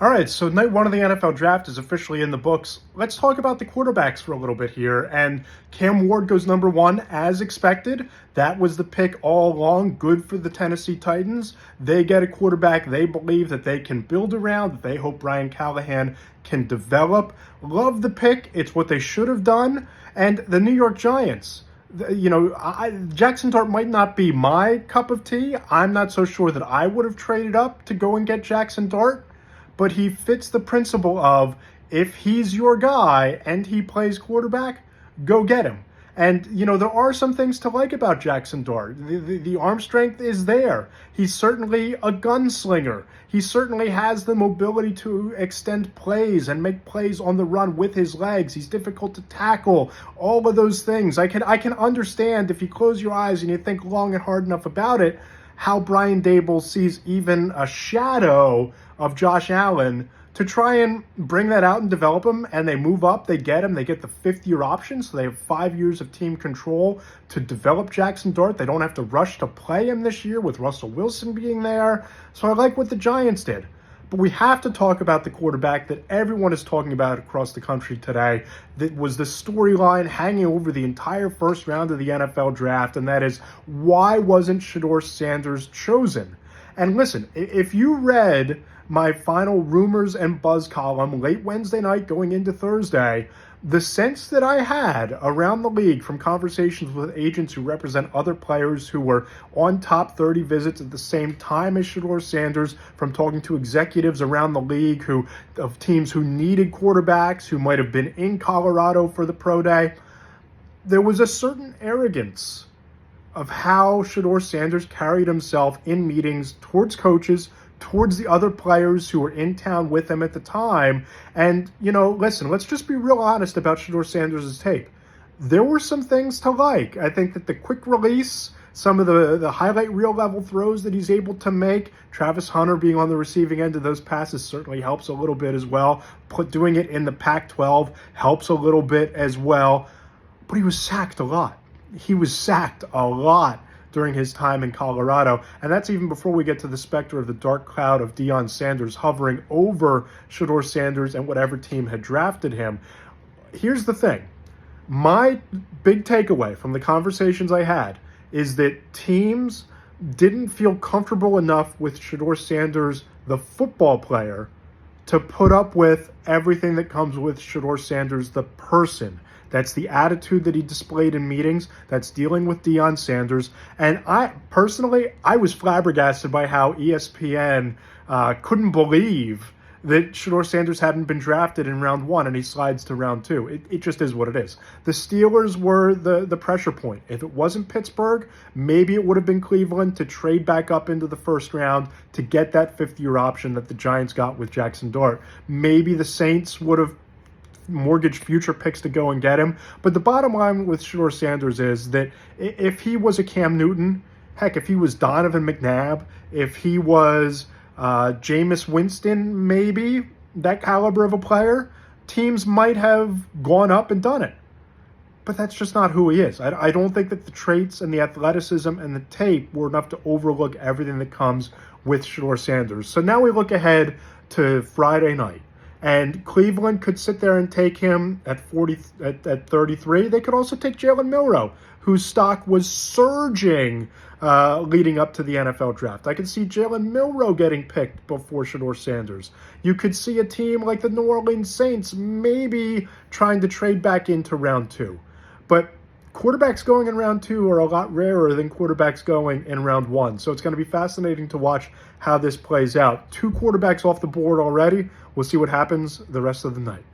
All right, so night one of the NFL draft is officially in the books. Let's talk about the quarterbacks for a little bit here. And Cam Ward goes number one as expected. That was the pick all along. Good for the Tennessee Titans. They get a quarterback they believe that they can build around, that they hope Brian Callahan can develop. Love the pick. It's what they should have done. And the New York Giants. Jackson Dart might not be my cup of tea. I'm not so sure that I would have traded up to go and get Jackson Dart, but he fits the principle of if he's your guy and he plays quarterback, go get him. And, there are some things to like about Jackson Dart. The arm strength is there. He's certainly a gunslinger. He certainly has the mobility to extend plays and make plays on the run with his legs. He's difficult to tackle. All of those things. I can understand if you close your eyes and you think long and hard enough about it, how Brian Dable sees even a shadow of Josh Allen to try and bring that out and develop him, and they move up, they get him, they get the fifth-year option, so they have 5 years of team control to develop Jackson Dart. They don't have to rush to play him this year with Russell Wilson being there. So I like what the Giants did. But we have to talk about the quarterback that everyone is talking about across the country today, that was the storyline hanging over the entire first round of the NFL draft, and that is, why wasn't Shedeur Sanders chosen? And listen, if you read my final rumors and buzz column late Wednesday night going into Thursday, the sense that I had around the league from conversations with agents who represent other players who were on top 30 visits at the same time as Shedeur Sanders, from talking to executives around the league of teams who needed quarterbacks, who might have been in Colorado for the pro day, there was a certain arrogance of how Shedeur Sanders carried himself in meetings towards coaches, towards the other players who were in town with him at the time. And, listen, let's just be real honest about Shedeur Sanders' tape. There were some things to like. I think that the quick release, some of the highlight reel level throws that he's able to make, Travis Hunter being on the receiving end of those passes certainly helps a little bit as well. Doing it in the Pac-12 helps a little bit as well. But he was sacked a lot. He was sacked a lot during his time in Colorado. And that's even before we get to the specter of the dark cloud of Deion Sanders hovering over Shedeur Sanders and whatever team had drafted him. Here's the thing. My big takeaway from the conversations I had is that teams didn't feel comfortable enough with Shedeur Sanders, the football player, to put up with everything that comes with Shedeur Sanders, the person. That's the attitude that he displayed in meetings. That's dealing with Deion Sanders. And I was flabbergasted by how ESPN couldn't believe that Shedeur Sanders hadn't been drafted in round one and he slides to round two. It just is what it is. The Steelers were the pressure point. If it wasn't Pittsburgh, maybe it would have been Cleveland to trade back up into the first round to get that fifth-year option that the Giants got with Jackson Dart. Maybe the Saints would have mortgage future picks to go and get him. But the bottom line with Shedeur Sanders is that if he was a Cam Newton, heck, if he was Donovan McNabb, if he was Jameis Winston, maybe that caliber of a player, teams might have gone up and done it. But that's just not who he is. I don't think that the traits and the athleticism and the tape were enough to overlook everything that comes with Shedeur Sanders. So now we look ahead to Friday night. And Cleveland could sit there and take him at 33. They could also take Jalen Milroe, whose stock was surging leading up to the NFL draft. I could see Jalen Milroe getting picked before Shedeur Sanders. You could see a team like the New Orleans Saints maybe trying to trade back into round two. But quarterbacks going in round two are a lot rarer than quarterbacks going in round one. So it's going to be fascinating to watch how this plays out. 2 quarterbacks off the board already. We'll see what happens the rest of the night.